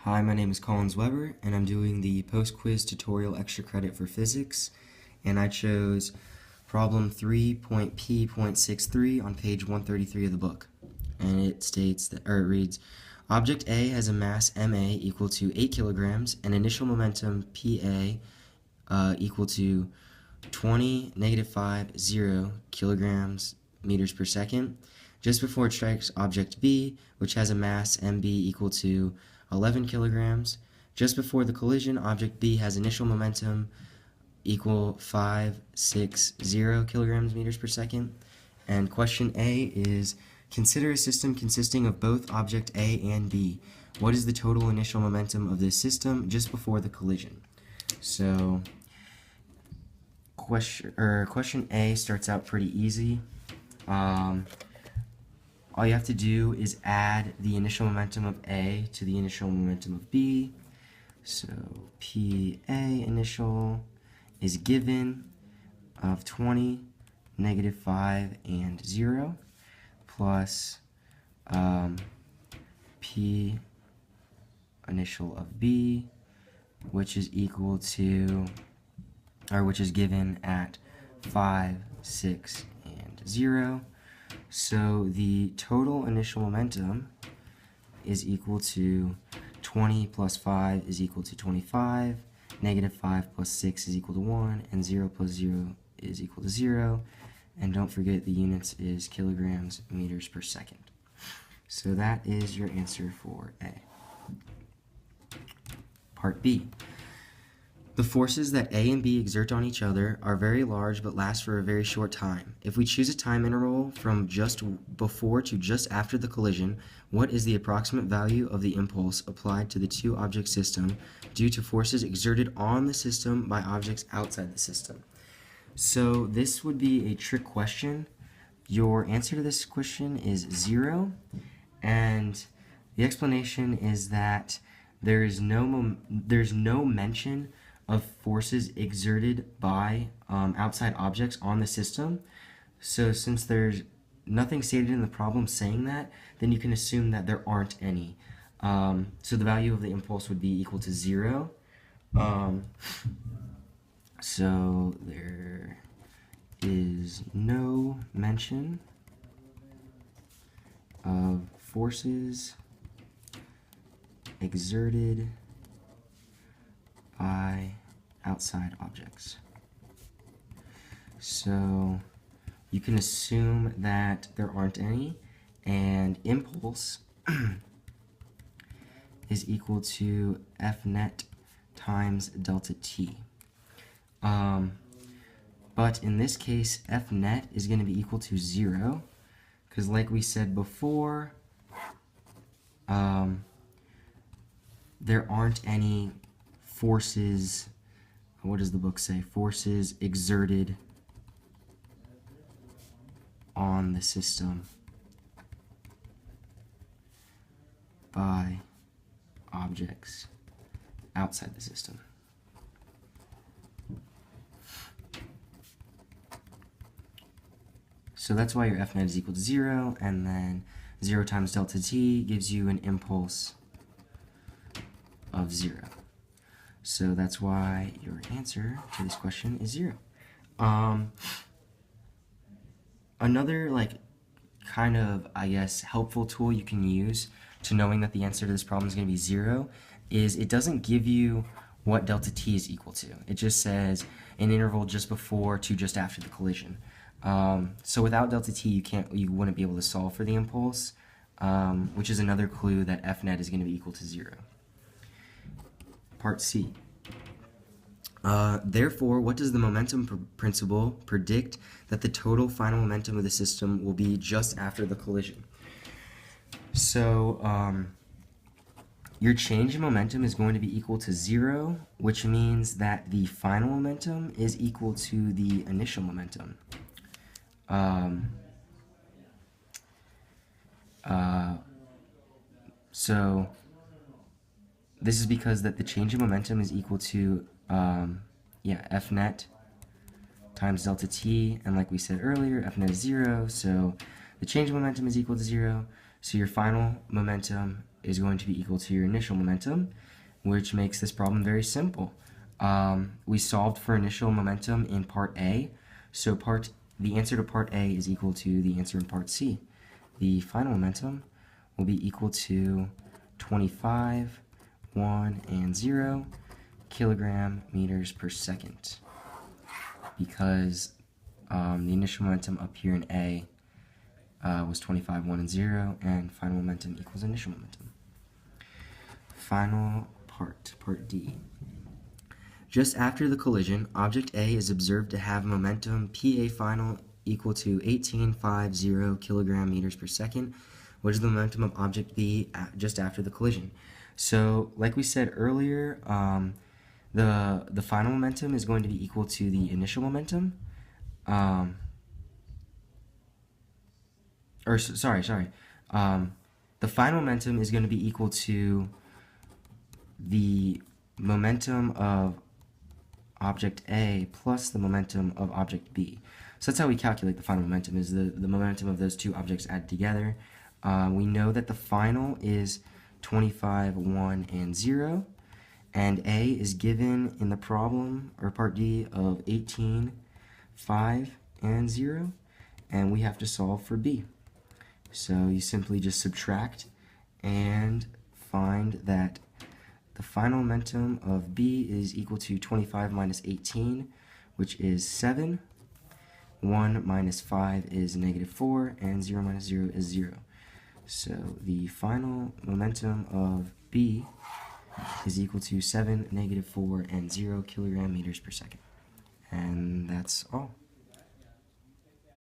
Hi, my name is Collins Weber, and I'm doing the post-quiz tutorial extra credit for physics, and I chose problem 3.P.63 on page 133 of the book. And it states that, or it reads, object A has a mass ma equal to 8 kilograms and initial momentum Pa equal to 20, -5, 0 kilograms meters per second, just before it strikes object B, which has a mass mb equal to 11 kilograms. Just before the collision, object B has initial momentum equal 560 kilograms meters per second. And question A is, consider a system consisting of both object A and B. What is the total initial momentum of this system just before the collision? So question A starts out pretty easy. All you have to do is add the initial momentum of A to the initial momentum of B. So PA initial is given of 20, -5, and 0, plus P initial of B, which is equal to, or which is given at 5, 6, and 0. So the total initial momentum is equal to 20 plus 5 is equal to 25, -5 plus 6 is equal to 1, and 0 plus 0 is equal to 0. And don't forget the units is kilograms meters per second. So that is your answer for A. Part B. The forces that A and B exert on each other are very large but last for a very short time. If we choose a time interval from just before to just after the collision, what is the approximate value of the impulse applied to the two-object system due to forces exerted on the system by objects outside the system? So this would be a trick question. Your answer to this question is 0, and the explanation is that there's no mention of forces exerted by outside objects on the system. So since there's nothing stated in the problem saying that, then you can assume that there aren't any. So the value of the impulse would be equal to 0. So there is no mention of forces exerted by outside objects. So you can assume that there aren't any, and impulse is equal to F net times delta t. But in this case, F net is going to be equal to 0, because like we said before, there aren't any forces, what does the book say? Forces exerted on the system by objects outside the system. So that's why your F net is equal to 0, and then 0 times delta t gives you an impulse of 0. So that's why your answer to this question is 0. Another kind of, I guess, helpful tool you can use to knowing that the answer to this problem is going to be 0 is it doesn't give you what delta t is equal to. It just says an interval just before to just after the collision. So without delta t, you wouldn't be able to solve for the impulse, which is another clue that F net is going to be equal to 0. Part C. Therefore, what does the momentum principle predict that the total final momentum of the system will be just after the collision? So, your change in momentum is going to be equal to 0, which means that the final momentum is equal to the initial momentum. So this is because that the change in momentum is equal to F net times delta t, and like we said earlier, F net is 0, so the change in momentum is equal to 0, so your final momentum is going to be equal to your initial momentum, which makes this problem very simple. We solved for initial momentum in part A, so the answer to part A is equal to the answer in part C. The final momentum will be equal to 25, 1, and 0 kilogram meters per second, because the initial momentum up here in A was 25, 1, and 0, and final momentum equals initial momentum. Final part, part D. Just after the collision, object A is observed to have momentum PA final equal to 1850 kilogram meters per second, which is the momentum of object B just after the collision. So, like we said earlier, the final momentum is going to be equal to the initial momentum. The final momentum is going to be equal to the momentum of object A plus the momentum of object B. So that's how we calculate the final momentum, is the momentum of those two objects added together. We know that the final is 25, 1, and 0, and A is given in the problem, or part D, of 18, 5, and 0, and we have to solve for B. So you simply just subtract and find that the final momentum of B is equal to 25 minus 18, which is 7. 1 minus 5 is negative 4, and 0 minus 0 is 0. So the final momentum of B is equal to 7, negative 4, and 0 kilogram meters per second. And that's all.